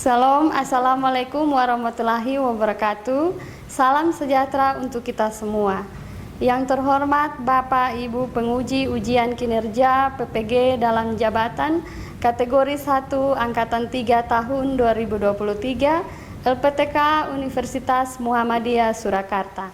Salam, Assalamualaikum warahmatullahi wabarakatuh. Salam sejahtera untuk kita semua. Yang terhormat Bapak Ibu penguji ujian kinerja PPG dalam jabatan kategori 1 Angkatan 3 tahun 2023 LPTK Universitas Muhammadiyah Surakarta.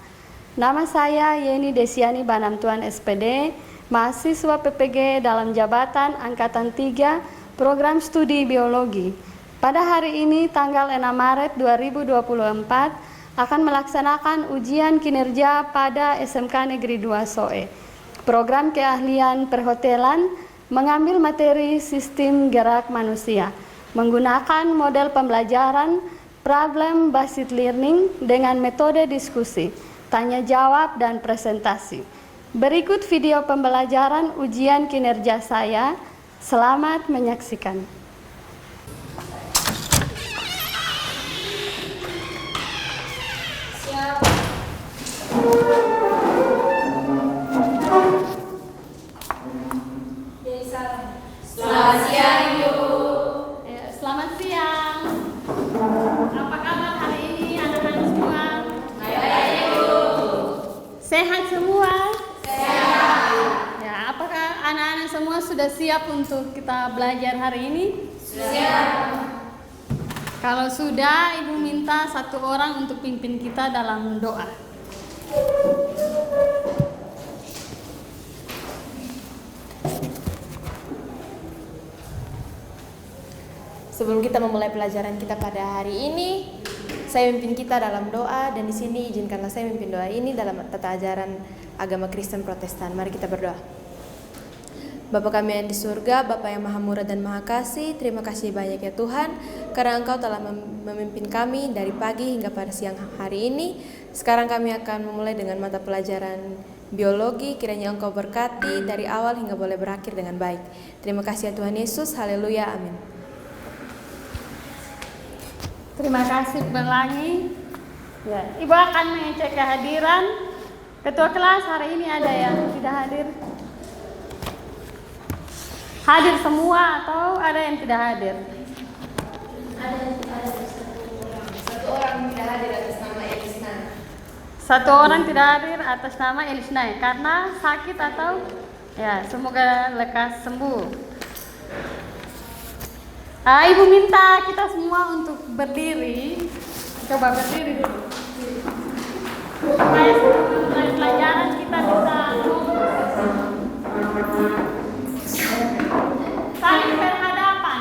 Nama saya Yeni Desiani Banamtuan SPD, mahasiswa PPG dalam jabatan Angkatan 3 Program Studi Biologi. Pada hari ini tanggal 6 Maret 2024 akan melaksanakan ujian kinerja pada SMK Negeri 2 SOE. Program keahlian perhotelan mengambil materi sistem gerak manusia menggunakan model pembelajaran problem based learning dengan metode diskusi, tanya jawab dan presentasi. Berikut video pembelajaran ujian kinerja saya. Selamat menyaksikan. Selamat siang, Ibu. Selamat siang. Apa kabar hari ini anak-anak semua? Baik, Ibu. Sehat semua? Sehat. Ya, apakah anak-anak semua sudah siap untuk kita belajar hari ini? Siap. Kalau sudah, Ibu minta satu orang untuk pimpin kita dalam doa. Sebelum kita memulai pelajaran kita pada hari ini, saya memimpin kita dalam doa, dan di sini izinkanlah saya memimpin doa ini dalam tata ajaran agama Kristen Protestan. Mari kita berdoa. Bapa kami yang di surga, Bapa yang maha murah dan maha kasih, terima kasih banyak ya Tuhan, karena Engkau telah memimpin kami dari pagi hingga pada siang hari ini. Sekarang kami akan memulai dengan mata pelajaran biologi. Kiranya Engkau berkati dari awal hingga boleh berakhir dengan baik. Terima kasih ya Tuhan Yesus, haleluya, amin. Terima kasih Belangi. Ya, Ibu akan mengecek kehadiran. Ketua kelas hari ini ada yang tidak hadir? Hadir semua atau ada yang tidak hadir? Satu orang tidak hadir atas nama Elisna. Satu orang tidak hadir atas nama Elisna karena sakit atau ya, semoga lekas sembuh. Ibu minta kita semua untuk berdiri. Coba berdiri dulu. Supaya sebelum mulai pelajaran kita bisa saling berhadapan.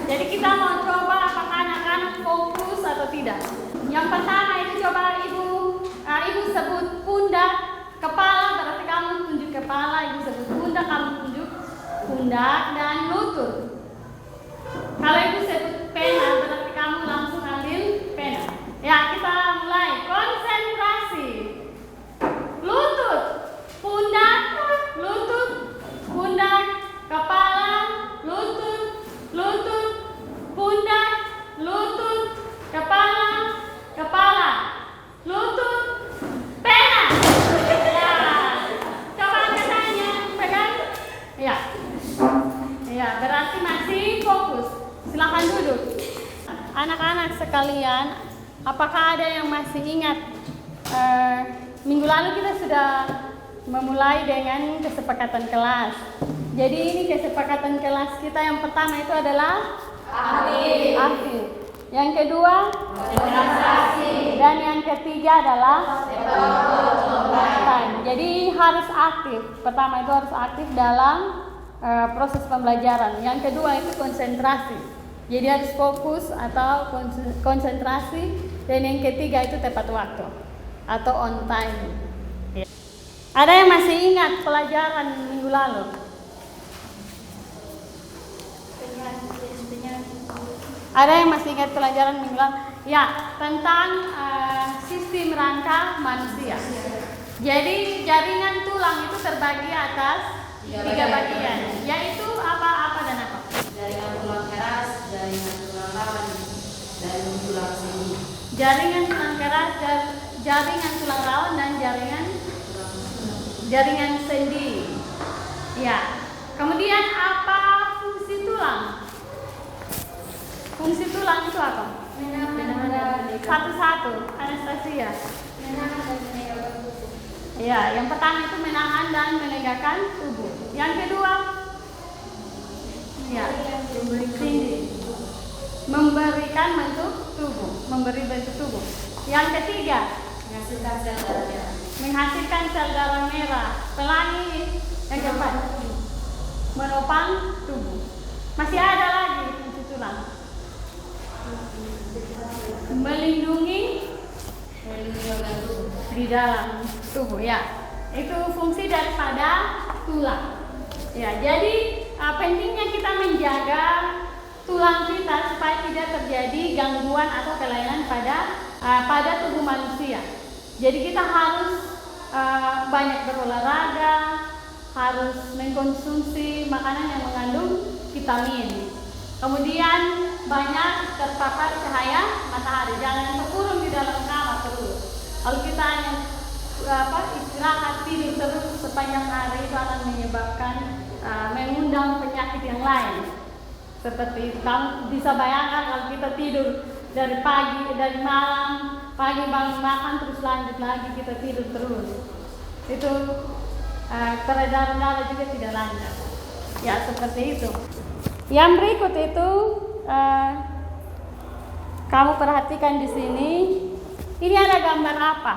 Jadi kita mau coba apakah anak-anak fokus atau tidak. Yang pertama itu coba ibu sebut pundak, kepala, berarti kamu tunjuk kepala, ibu sebut pundak, kamu tunjuk pundak, dan lutut. Kalau ibu sebut pena, berarti kamu langsung ambil pena. Ya, kita mulai. Konsentrasi. Lutut, pundak, lutut, pundak, kepala, lutut, lutut, pundak, lutut, kepala, kepala, lutut, pena. Ya. Coba angkat tangannya, pegang. Ya. Ya, berarti masih fokus. Silakan duduk. Anak-anak sekalian, apakah ada yang masih ingat minggu lalu kita sudah memulai dengan kesepakatan kelas. Jadi ini kesepakatan kelas kita yang pertama itu adalah aktif. Yang kedua demonstrasi. Dan yang ketiga adalah time. Jadi harus aktif. Pertama itu harus aktif dalam proses pembelajaran. Yang kedua itu konsentrasi. Jadi harus fokus atau konsentrasi. Dan yang ketiga itu tepat waktu atau on time. Ya. Ada yang masih ingat pelajaran minggu lalu? Ada yang masih ingat pelajaran minggu lalu? Ya, tentang sistem rangka manusia. Jadi jaringan tulang itu terbagi atas 3 bagian, yaitu apa dan apa? Jaringan tulang keras, jaringan tulang rawan, dan tulang sendi. Jaringan tulang keras, jaringan tulang rawan, dan jaringan sendi. Ya. Kemudian apa fungsi tulang? Fungsi tulang itu apa? Satu-satu, Anastasia. Ya, yang pertama itu menahan dan menegakkan tubuh. Yang kedua, ya, memberikan bentuk tubuh, memberi bentuk tubuh. Yang ketiga, menghasilkan sel darah merah. Pelangi. Yang keempat, menopang tubuh. Masih ada lagi fungsi tulang. Melindungi organ tubuh di dalam tubuh, ya. Itu fungsi daripada tulang. Ya, jadi pentingnya kita menjaga tulang kita supaya tidak terjadi gangguan atau kelainan pada tubuh manusia. Jadi kita harus banyak berolahraga, harus mengkonsumsi makanan yang mengandung vitamin. Kemudian banyak terpapar cahaya matahari, jangan terkurung di dalam kamar terus. Kalau kita hanya istirahat tidur terus sepanjang hari, itu akan menyebabkan mengundang penyakit yang lain. Seperti itu, kamu bisa bayangkan kalau kita tidur dari pagi, dari malam, pagi bangun makan terus lanjut lagi kita tidur terus. Itu peredaran darah juga tidak lancar. Ya, seperti itu. Yang berikut itu kamu perhatikan di sini. Ini ada gambar apa?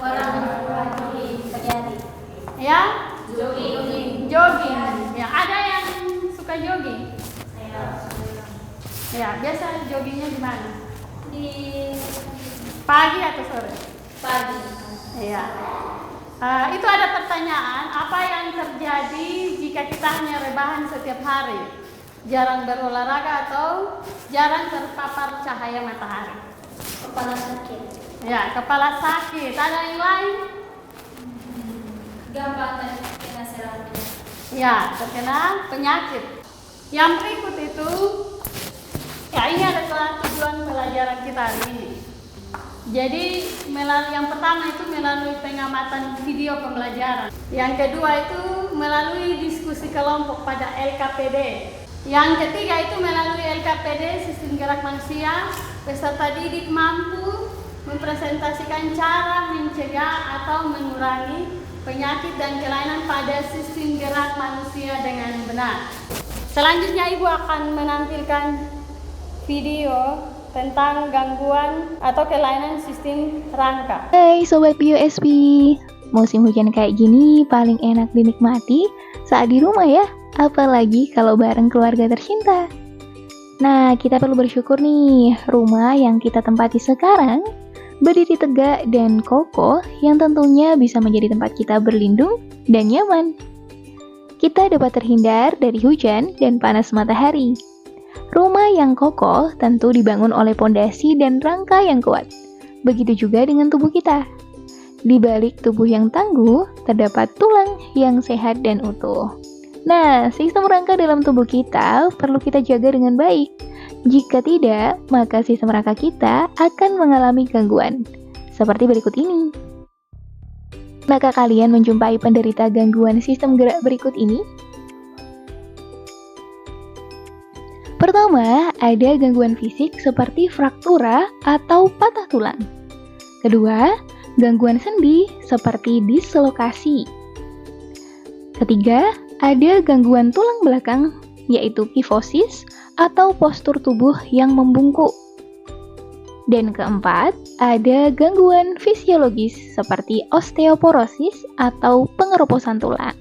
Orang lagi pagi-hari. Ya? Jogging. Jogging. Ya, ada yang suka jogging? Ya, biasa joggingnya di mana? Di Pagi atau sore? pagi. Ya. Itu ada pertanyaan, apa yang terjadi jika kita hanya rebahan setiap hari? Jarang berolahraga atau jarang terpapar cahaya matahari? Kepala sakit. Ya, kepala sakit. Ada yang lain? Gampang terkena serangan penyakit. Ya, terkena penyakit. Yang berikut itu, ya ini adalah tujuan pelajaran kita hari ini. Jadi yang pertama itu melalui pengamatan video pembelajaran. Yang kedua itu melalui diskusi kelompok pada LKPD. Yang ketiga itu melalui LKPD Sistem Gerak Manusia, peserta didik mampu mempresentasikan cara mencegah atau mengurangi penyakit dan kelainan pada sistem gerak manusia dengan benar. Selanjutnya Ibu akan menampilkan video tentang gangguan atau kelainan sistem rangka. Hai Sobat BioSP, musim hujan kayak gini paling enak dinikmati saat di rumah ya, apalagi kalau bareng keluarga tercinta. Nah, kita perlu bersyukur nih, rumah yang kita tempati sekarang berdiri tegak dan kokoh yang tentunya bisa menjadi tempat kita berlindung dan nyaman. Kita dapat terhindar dari hujan dan panas matahari. Rumah yang kokoh tentu dibangun oleh pondasi dan rangka yang kuat. Begitu juga dengan tubuh kita. Di balik tubuh yang tangguh, terdapat tulang yang sehat dan utuh. Nah, sistem rangka dalam tubuh kita perlu kita jaga dengan baik. Jika tidak, maka sistem rangka kita akan mengalami gangguan. Seperti berikut ini. Maka kalian menjumpai penderita gangguan sistem gerak berikut ini? Pertama, ada gangguan fisik seperti fraktura atau patah tulang. Kedua, gangguan sendi seperti dislokasi. Ketiga, ada gangguan tulang belakang, yaitu kifosis atau postur tubuh yang membungkuk. Dan keempat, ada gangguan fisiologis seperti osteoporosis atau pengeroposan tulang.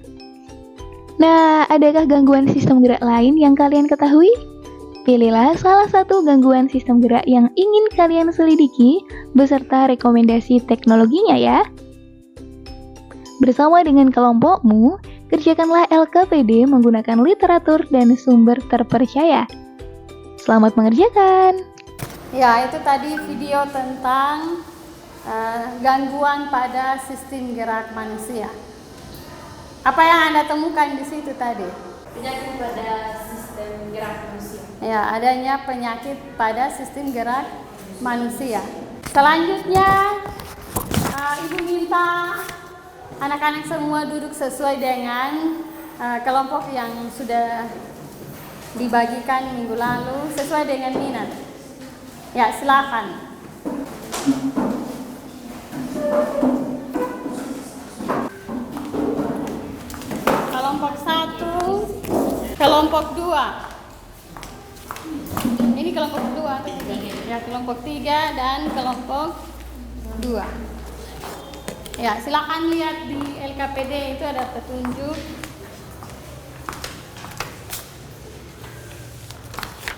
Nah, adakah gangguan sistem gerak lain yang kalian ketahui? Pilihlah salah satu gangguan sistem gerak yang ingin kalian selidiki beserta rekomendasi teknologinya ya. Bersama dengan kelompokmu, kerjakanlah LKPD menggunakan literatur dan sumber terpercaya. Selamat mengerjakan! Ya, itu tadi video tentang gangguan pada sistem gerak manusia. Apa yang Anda temukan di situ tadi? Penyakit pada sistem gerak manusia. Ya, adanya penyakit pada sistem gerak manusia. Selanjutnya, Ibu minta anak-anak semua duduk sesuai dengan kelompok yang sudah dibagikan minggu lalu sesuai dengan minat. Ya, silakan. Kelompok 1, kelompok 2. Ini kelompok 2. Ya, kelompok 3 dan kelompok 2. Ya, silakan lihat di LKPD itu ada petunjuk.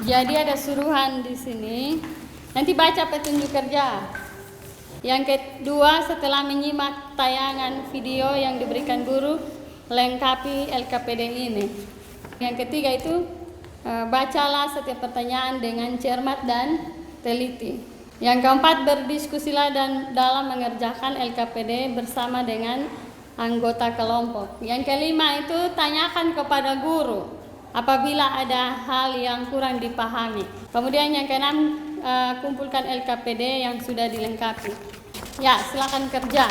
Jadi ada suruhan di sini. Nanti baca petunjuk kerja. Yang kedua, setelah menyimak tayangan video yang diberikan guru, lengkapi LKPD ini. Yang ketiga itu bacalah setiap pertanyaan dengan cermat dan teliti. Yang keempat, berdiskusilah dalam mengerjakan LKPD bersama dengan anggota kelompok. Yang kelima itu tanyakan kepada guru apabila ada hal yang kurang dipahami. Kemudian yang keenam, kumpulkan LKPD yang sudah dilengkapi. Ya, silakan kerja.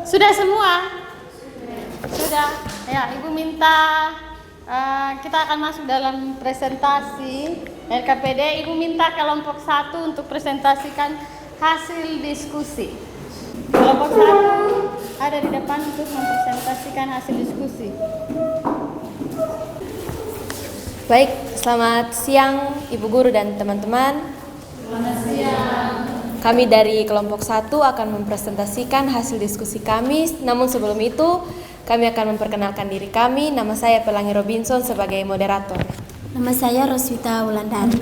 Sudah semua? Sudah. Ya, Ibu minta kita akan masuk dalam presentasi LKPD. Ibu minta kelompok 1 untuk presentasikan hasil diskusi. Kelompok 1 ada di depan untuk mempresentasikan hasil diskusi. Baik, selamat siang Ibu Guru dan teman-teman. Selamat siang. Kami dari kelompok 1 akan mempresentasikan hasil diskusi kami. Namun sebelum itu, kami akan memperkenalkan diri kami. Nama saya Pelangi Robinson sebagai moderator. Nama saya Roswita Wulandari.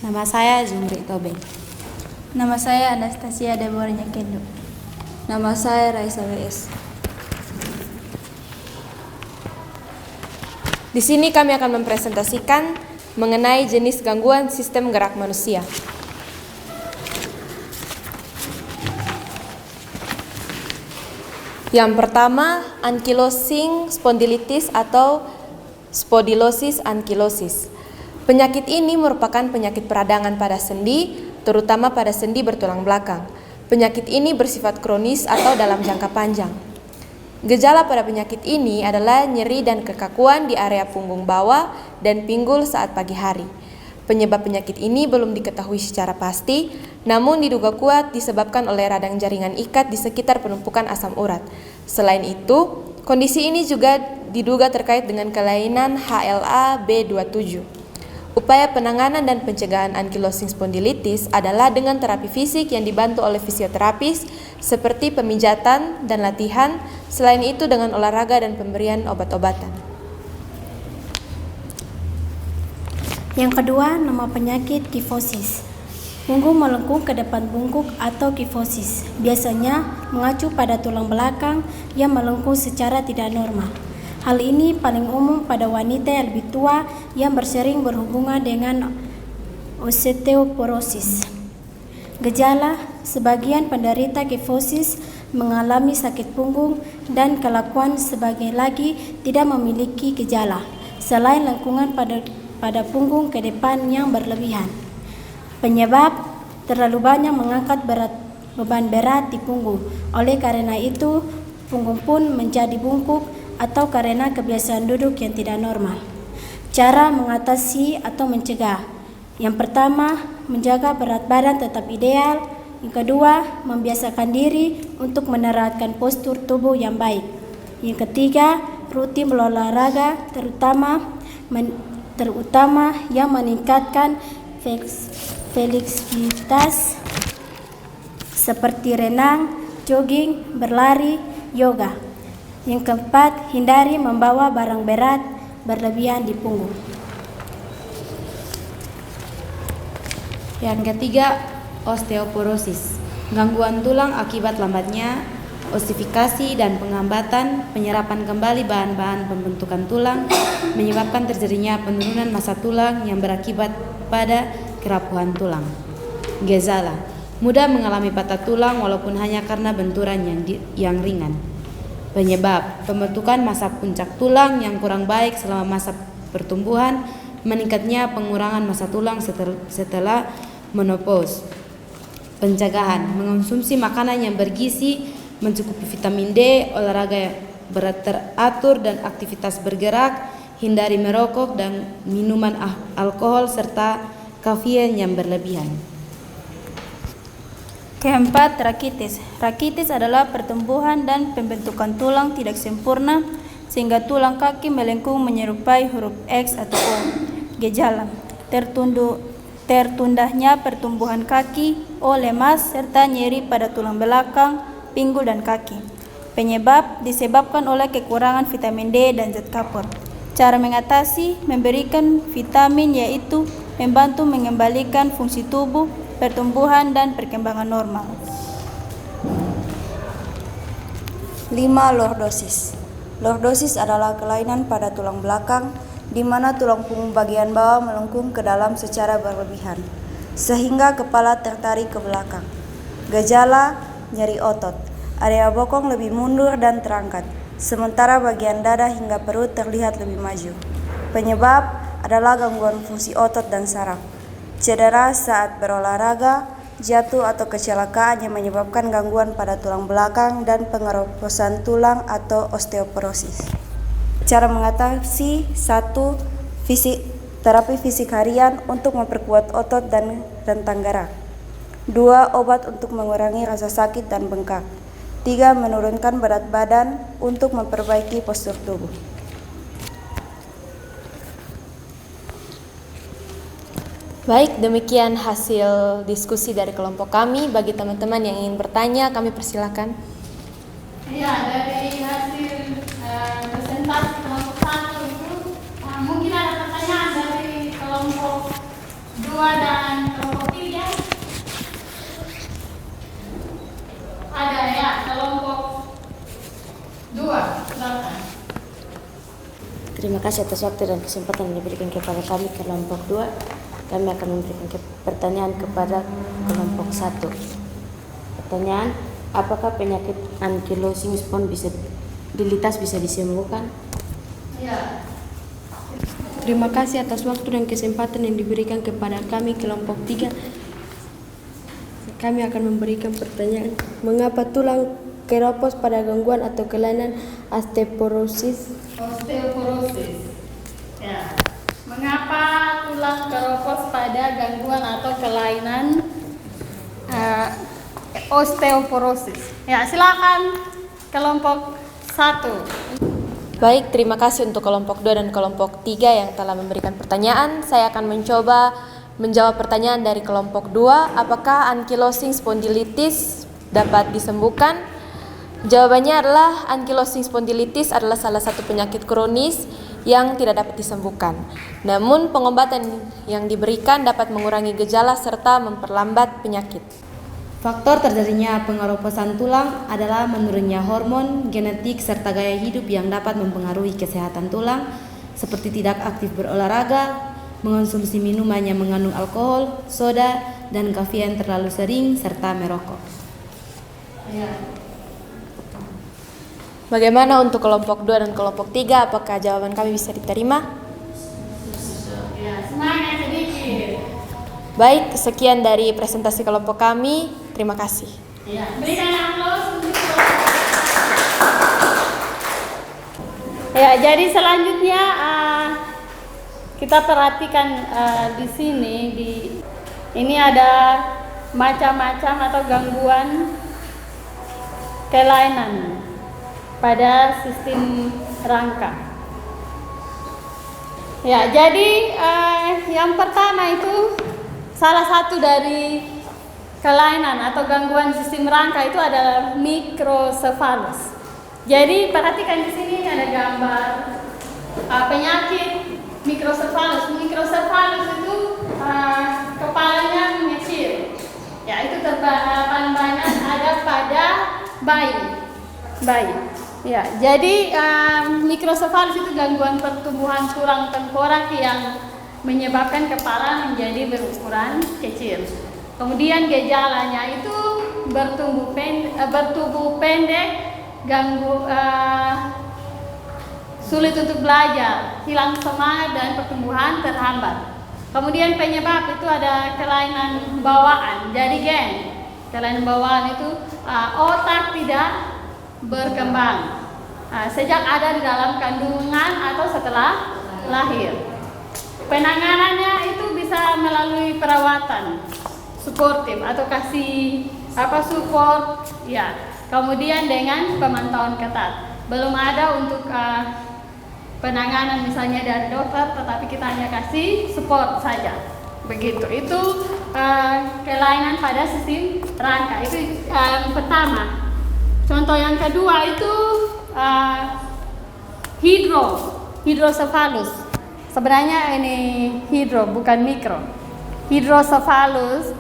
Nama saya Zumri Tobing. Nama saya Anastasia Debornya Kendo. Nama saya Raisa WS. Di sini kami akan mempresentasikan mengenai jenis gangguan sistem gerak manusia. Yang pertama, ankylosing spondylitis atau spondylosis ankylosis. Penyakit ini merupakan penyakit peradangan pada sendi, terutama pada sendi bertulang belakang. Penyakit ini bersifat kronis atau dalam jangka panjang. Gejala pada penyakit ini adalah nyeri dan kekakuan di area punggung bawah dan pinggul saat pagi hari. Penyebab penyakit ini belum diketahui secara pasti, namun diduga kuat disebabkan oleh radang jaringan ikat di sekitar penumpukan asam urat. Selain itu, kondisi ini juga diduga terkait dengan kelainan HLA B27. Upaya penanganan dan pencegahan ankylosing spondylitis adalah dengan terapi fisik yang dibantu oleh fisioterapis seperti pemijatan dan latihan, selain itu dengan olahraga dan pemberian obat-obatan. Yang kedua, nama penyakit kifosis. Punggung melengkung ke depan bungkuk atau kifosis. Biasanya mengacu pada tulang belakang yang melengkung secara tidak normal. Hal ini paling umum pada wanita yang lebih tua yang bersering berhubungan dengan osteoporosis. Gejala, sebagian penderita kifosis mengalami sakit punggung dan kelakuan sebagian lagi tidak memiliki gejala, selain lengkungan pada punggung ke depan yang berlebihan. Penyebab, terlalu banyak mengangkat beban berat di punggung. Oleh karena itu, punggung pun menjadi bungkuk atau karena kebiasaan duduk yang tidak normal. Cara mengatasi atau mencegah. Yang pertama, menjaga berat badan tetap ideal. Yang kedua, membiasakan diri untuk menerapkan postur tubuh yang baik. Yang ketiga, rutin berolahraga terutama yang meningkatkan fleksibilitas seperti renang, jogging, berlari, yoga. Yang keempat, hindari membawa barang berat berlebihan di punggung. Yang ketiga, osteoporosis. Gangguan tulang akibat lambatnya osifikasi dan penghambatan penyerapan kembali bahan-bahan pembentukan tulang menyebabkan terjadinya penurunan massa tulang yang berakibat pada kerapuhan tulang. Gejala: mudah mengalami patah tulang walaupun hanya karena benturan yang ringan. Penyebab: pembentukan massa puncak tulang yang kurang baik selama masa pertumbuhan, meningkatnya pengurangan massa tulang setelah menopause. Pencegahan: mengonsumsi makanan yang bergizi, mencukupi vitamin D, olahraga berat teratur dan aktivitas bergerak, hindari merokok dan minuman alkohol serta kafein yang berlebihan. Keempat, rakitis. Rakitis adalah pertumbuhan dan pembentukan tulang tidak sempurna sehingga tulang kaki melengkung menyerupai huruf X atau O. Gejala: tertundahnya pertumbuhan kaki, O lemas, serta nyeri pada tulang belakang, pinggul, dan kaki. Penyebab: disebabkan oleh kekurangan vitamin D dan zat kapur. Cara mengatasi: memberikan vitamin, yaitu membantu mengembalikan fungsi tubuh, pertumbuhan, dan perkembangan normal. 5. Lordosis. Lordosis adalah kelainan pada tulang belakang di mana tulang punggung bagian bawah melengkung ke dalam secara berlebihan sehingga kepala tertarik ke belakang. Gejala: nyeri otot, area bokong lebih mundur dan terangkat, sementara bagian dada hingga perut terlihat lebih maju. Penyebab adalah gangguan fungsi otot dan saraf. Cedera saat berolahraga, jatuh atau kecelakaan yang menyebabkan gangguan pada tulang belakang dan pengeroposan tulang atau osteoporosis. Cara mengatasi: 1. Terapi fisik harian untuk memperkuat otot dan rentang gerak. 2. Obat untuk mengurangi rasa sakit dan bengkak. 3. Menurunkan berat badan untuk memperbaiki postur tubuh. Baik, demikian hasil diskusi dari kelompok kami. Bagi teman-teman yang ingin bertanya, kami persilakan. Ya, dari hasil presentasi kelompok 1 itu mungkin ada pertanyaan dari kelompok 2 dan kelompok 3. Ada ya, kelompok 2. Silakan. Terima kasih atas waktu dan kesempatan yang diberikan kepada kami kelompok 2. Kami akan memberikan pertanyaan kepada kelompok 1. Pertanyaan: apakah penyakit ankylosing spondylitis bisa disembuhkan? Ya. Terima kasih atas waktu dan kesempatan yang diberikan kepada kami kelompok 3. Kami akan memberikan pertanyaan: mengapa tulang keropos pada gangguan atau kelainan osteoporosis? Ya. Mengapa tulang keropos pada gangguan atau kelainan osteoporosis? Ya, silakan kelompok 1. Baik, terima kasih untuk kelompok 2 dan kelompok 3 yang telah memberikan pertanyaan. Saya akan mencoba menjawab pertanyaan dari kelompok 2. Apakah ankylosing spondylitis dapat disembuhkan? Jawabannya adalah ankylosing spondylitis adalah salah satu penyakit kronis yang tidak dapat disembuhkan. Namun pengobatan yang diberikan dapat mengurangi gejala serta memperlambat penyakit. Faktor terjadinya pengeroposan tulang adalah menurunnya hormon, genetik, serta gaya hidup yang dapat mempengaruhi kesehatan tulang, seperti tidak aktif berolahraga, mengonsumsi minuman yang mengandung alkohol, soda, dan kafein terlalu sering, serta merokok. Bagaimana untuk kelompok 2 dan kelompok 3? Apakah jawaban kami bisa diterima? Ya, semangat sedikit. Baik, sekian dari presentasi kelompok kami. Terima kasih. Ya, berikan aplaus untuk Ya, jadi selanjutnya kita perhatikan di sini ini ada macam-macam atau gangguan kelainan pada sistem rangka. Ya, jadi yang pertama itu salah satu dari kelainan atau gangguan sistem rangka itu adalah microcephalus. Jadi perhatikan di sini ada gambar penyakit microcephalus. Microcephalus itu kepalanya mengecil. Ya, itu paling banyak ada pada bayi. Ya, jadi microcephalus itu gangguan pertumbuhan tulang tengkorak yang menyebabkan kepala menjadi berukuran kecil. Kemudian gejalanya itu bertubuh pendek, sulit untuk belajar, hilang semangat dan pertumbuhan terhambat. Kemudian penyebab itu ada kelainan bawaan, jadi gen. Kelainan bawaan itu otak tidak berkembang sejak ada di dalam kandungan atau setelah lahir. Penanganannya itu bisa melalui perawatan suportif atau kasih support ya. Kemudian dengan pemantauan ketat. Belum ada untuk penanganan misalnya dari dokter, tetapi kita hanya kasih support saja. Begitu. Itu kelainan pada sistem rangka. Itu yang pertama. Contoh yang kedua itu hidrosefalus. Sebenarnya ini hidro bukan mikro. Hidrosefalus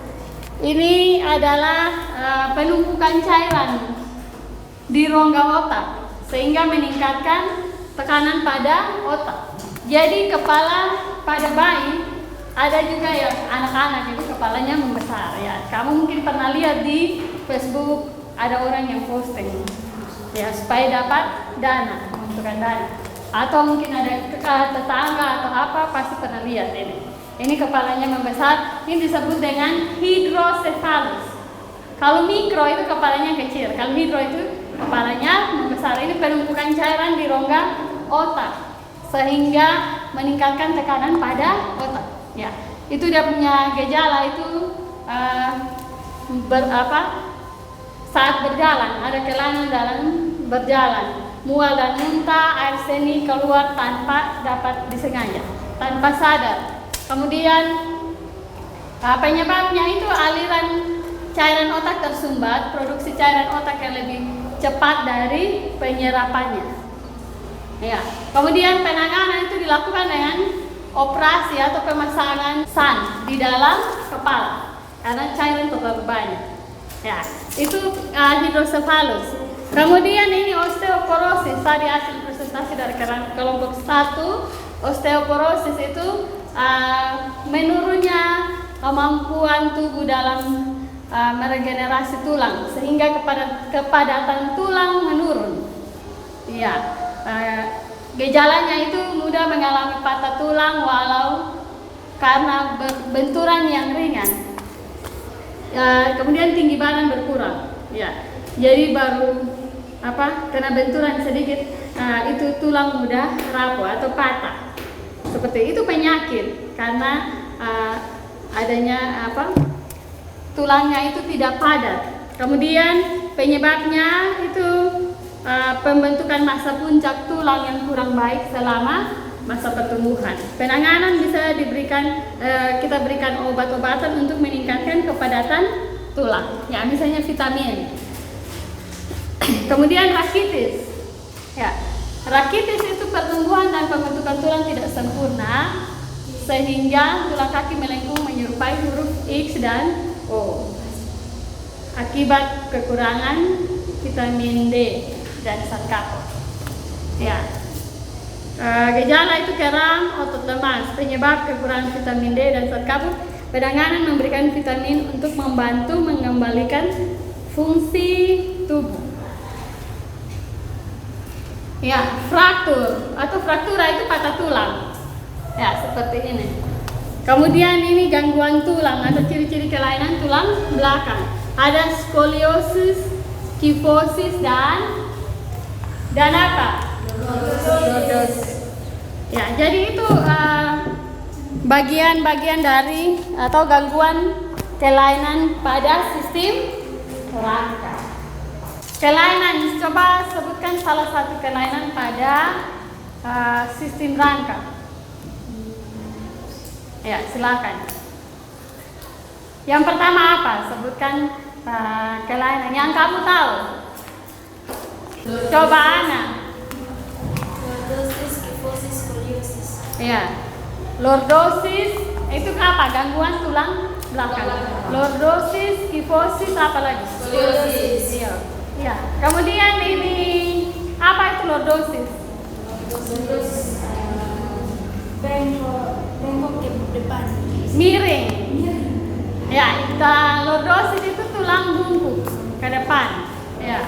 ini adalah penumpukan cairan di rongga otak sehingga meningkatkan tekanan pada otak. Jadi kepala pada bayi ada juga ya anak-anak itu kepalanya membesar ya. Kamu mungkin pernah lihat di Facebook ada orang yang posting ya supaya dapat dana, membutuhkan dana. Atau mungkin ada tetangga atau apa pasti pernah lihat ini. Ini kepalanya membesar, ini disebut dengan hidrosefalus. Kalau mikro itu kepalanya kecil, kalau hidro itu kepalanya membesar. Ini penumpukan cairan di rongga otak sehingga meningkatkan tekanan pada otak. Ya, itu dia punya gejala itu saat berjalan ada kelainan dalam berjalan. Mual dan muntah, air seni keluar tanpa dapat disengaja, tanpa sadar. Kemudian penyebabnya itu aliran cairan otak tersumbat, produksi cairan otak yang lebih cepat dari penyerapannya. Ya. Kemudian penanganan itu dilakukan dengan operasi atau pemasangan SAN di dalam kepala karena cairan terlalu banyak. Ya, itu hidrosefalus. Kemudian ini osteoporosis, tadi hasil presentasi dari kelompok 1. Osteoporosis itu menurunnya kemampuan tubuh dalam meregenerasi tulang sehingga kepadatan tulang menurun. Ya, gejalanya itu mudah mengalami patah tulang walau karena benturan yang ringan. Kemudian tinggi badan berkurang. Ya, jadi baru kena benturan sedikit, itu tulang mudah rapuh atau patah. Seperti itu penyakit karena adanya tulangnya itu tidak padat. Kemudian penyebabnya itu pembentukan massa puncak tulang yang kurang baik selama masa pertumbuhan. Penanganan bisa kita berikan obat-obatan untuk meningkatkan kepadatan tulang. Ya, misalnya vitamin. Kemudian rakitis. Ya, rakitis itu pertumbuhan dan pembentukan tulang tidak sempurna sehingga tulang kaki melengkung menyerupai huruf X dan O akibat kekurangan vitamin D dan zat kapur. Ya, gejala itu kram, otot lemas. Penyebab kekurangan vitamin D dan zat kapur. Penanganan memberikan vitamin untuk membantu mengembalikan fungsi tubuh. Ya, fraktur atau fraktura itu patah tulang. Ya, seperti ini. Kemudian ini gangguan tulang atau ciri-ciri kelainan tulang belakang. Ada skoliosis, kifosis dan apa? Lordosis. Ya, jadi itu bagian-bagian dari atau gangguan kelainan pada sistem rangka. Kelainan, coba sebutkan salah satu kelainan pada sistem rangka. Ya, silakan. Yang pertama apa? Sebutkan kelainan yang kamu tahu. Coba Ana. Lordosis, kifosis, skoliosis. Ya, lordosis itu apa? Gangguan tulang belakang. Lordosis, kifosis, apa lagi? Skoliosis. Iya. Ya. Kemudian ini apa itu lordosis? Lordosis bengkok ke depan. Miring. Ya, lordosis itu tulang bungkuk ke depan. Ya.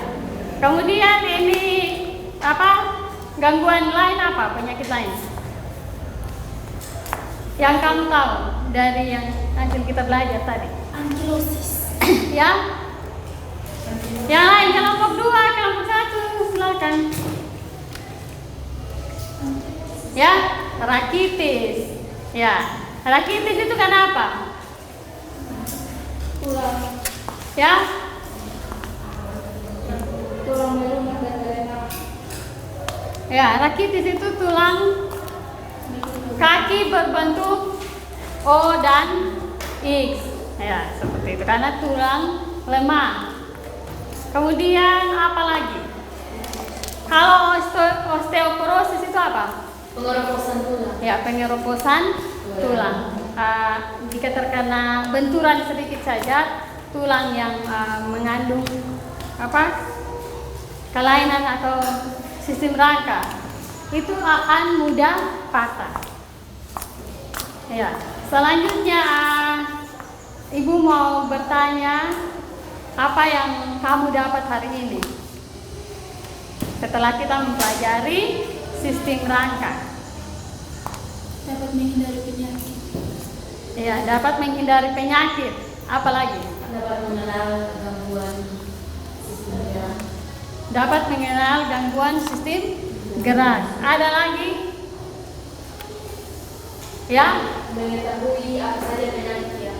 Kemudian ini apa? Gangguan lain apa? Penyakit lain? Yang kamu tahu dari yang hasil kita belajar tadi? Ankilosis. Ya. Yang lain kelompok 2, kelompok 1, silakan. Ya, rakitis. Ya, rakitis itu kenapa? Tulang. Ya. Tulang melunak dan berenang. Ya, rakitis itu tulang kaki berbentuk O dan X. Ya, seperti itu karena tulang lemah. Kemudian apa lagi? Kalau osteoporosis itu apa? Pengeroposan tulang. Ya, pengeroposan tulang. Jika terkena benturan sedikit saja, tulang yang mengandung apa? Kelainan atau sistem rangka itu akan mudah patah. Ya, selanjutnya Ibu mau bertanya apa yang kamu dapat hari ini setelah kita mempelajari sistem rangka. Dapat menghindari penyakit. Ya, dapat menghindari penyakit. Apa lagi? Dapat mengenal gangguan sistem gerak. Dapat mengenal gangguan sistem gerak. Ada lagi? Ya? Mengetahui apa saja penyakit yang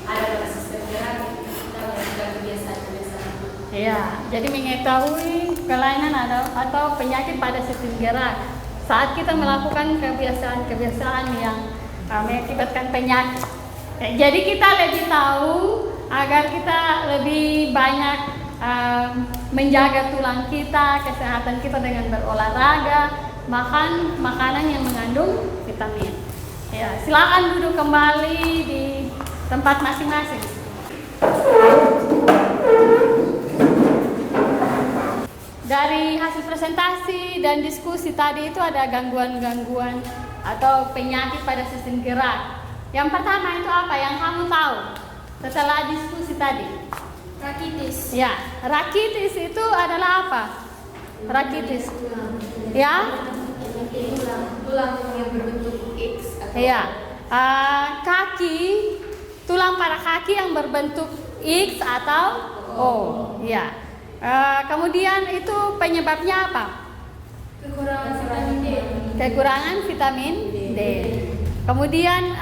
ada pada sistem gerak, kita melakukan kebiasaan-kebiasaan. Ya, jadi mengetahui kelainan atau penyakit pada sistem gerak. Saat kita melakukan kebiasaan-kebiasaan yang mengakibatkan penyakit. Ya, jadi kita lebih tahu agar kita lebih banyak menjaga tulang kita, kesehatan kita dengan berolahraga, makan makanan yang mengandung vitamin. Ya, silakan duduk kembali di tempat masing-masing. Dari hasil presentasi dan diskusi tadi itu ada gangguan-gangguan atau penyakit pada sistem gerak. Yang pertama itu apa yang kamu tahu setelah diskusi tadi? Rakitis. Ya, rakitis itu adalah apa? Rakitis. Ya? Tulang yang berbentuk X. Ya. Kaki, tulang pada kaki yang berbentuk X atau O. Ya. Kemudian itu penyebabnya apa? Kekurangan vitamin D. Kekurangan vitamin D. Kemudian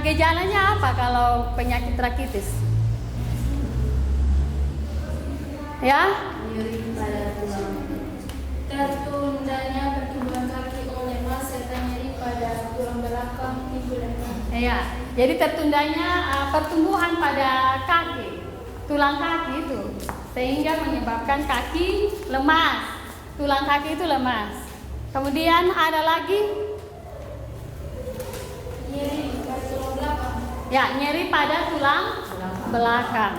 gejalanya apa kalau penyakit rakitis? Ya? Nyeri pada tulang. Tertundanya pertumbuhan kaki oleh lemas serta nyeri pada tulang belakang, ibu dan kaki. Ya. Jadi tertundanya pertumbuhan pada kaki, tulang kaki itu, sehingga menyebabkan kaki lemas. Tulang kaki itu lemas. Kemudian ada lagi? Nyeri pada tulang belakang. Ya, nyeri pada tulang belakang.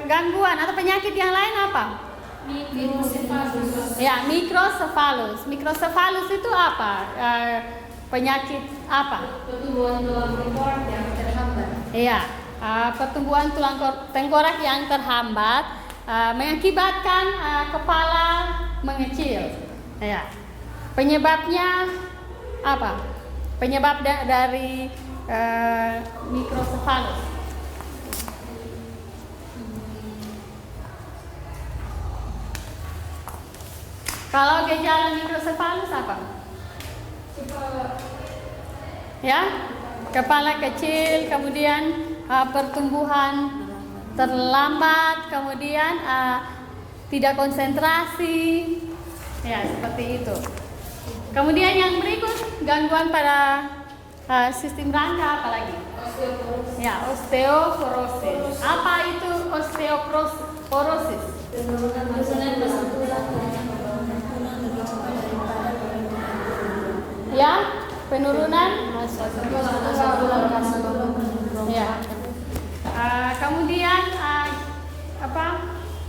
Gangguan atau penyakit yang lain apa? Mikrosefalus. Ya, mikrosefalus. Mikrosefalus itu apa? Penyakit apa? Pertumbuhan tulang tengkorak yang terhambat. Iya, pertumbuhan tulang tengkorak yang terhambat mengakibatkan kepala mengecil. Ya. Penyebabnya apa? Penyebab dari mikrosefalus. Kalau gejala mikrosefalus apa? Ya, kepala kecil, kemudian pertumbuhan terlambat, kemudian tidak konsentrasi, ya seperti itu. Kemudian yang berikut gangguan pada sistem rangka apa lagi? Osteoporosis. Ya, osteoporosis. Apa itu osteoporosis? Penurunan massa tulang karena pembangunan tulang lebih cepat daripada pertumbuhan. Ya, penurunan Massa tulang karena pembangunan. ya. Kemudian apa?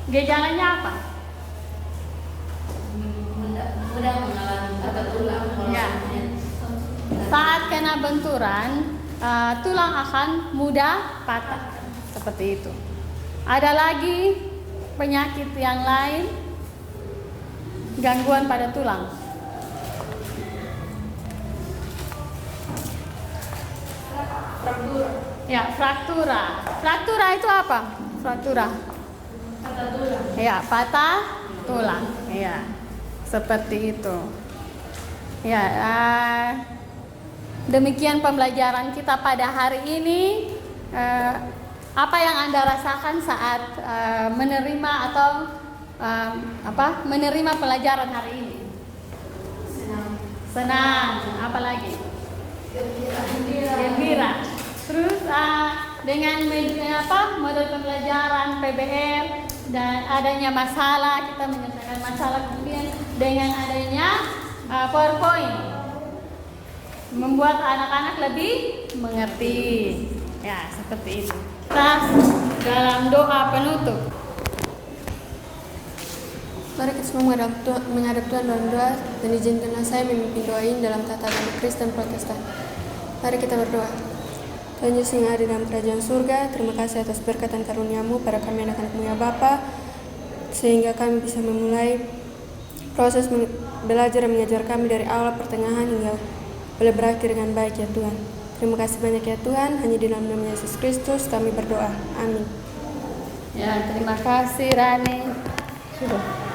Gejalanya apa? Mudah mengalami patah tulang. Ya. Saat kena benturan, tulang akan mudah patah. Seperti itu. Ada lagi penyakit yang lain, gangguan pada tulang. Ya, fraktura. Fraktura itu apa? Fraktura. Patah tulang. Ya, patah tulang. Ya, seperti itu. Ya, demikian pembelajaran kita pada hari ini. Apa yang Anda rasakan saat menerima atau menerima pelajaran hari ini? Senang. Apa lagi? Gembira. Terus dengan model pembelajaran PBR dan adanya masalah, kita menyelesaikan masalah, kemudian dengan adanya PowerPoint membuat anak-anak lebih mengerti. Ya, seperti itu. Kita dalam doa penutup. Mari kita semua menghadap Tuhan dalam doa dan izinkanlah saya memimpin doa ini dalam tata agama Kristen Protestan. Mari kita berdoa. Tuhan Yesus yang ada dalam kerajaan surga, terima kasih atas berkat dan karunia-Mu pada kami anak-anak-Mu ya Bapa, sehingga kami bisa memulai proses belajar dan mengajar kami dari awal pertengahan hingga boleh berakhir dengan baik ya Tuhan. Terima kasih banyak ya Tuhan, hanya di dalam nama Yesus Kristus kami berdoa. Amin. Ya, terima kasih Rani. Sudah.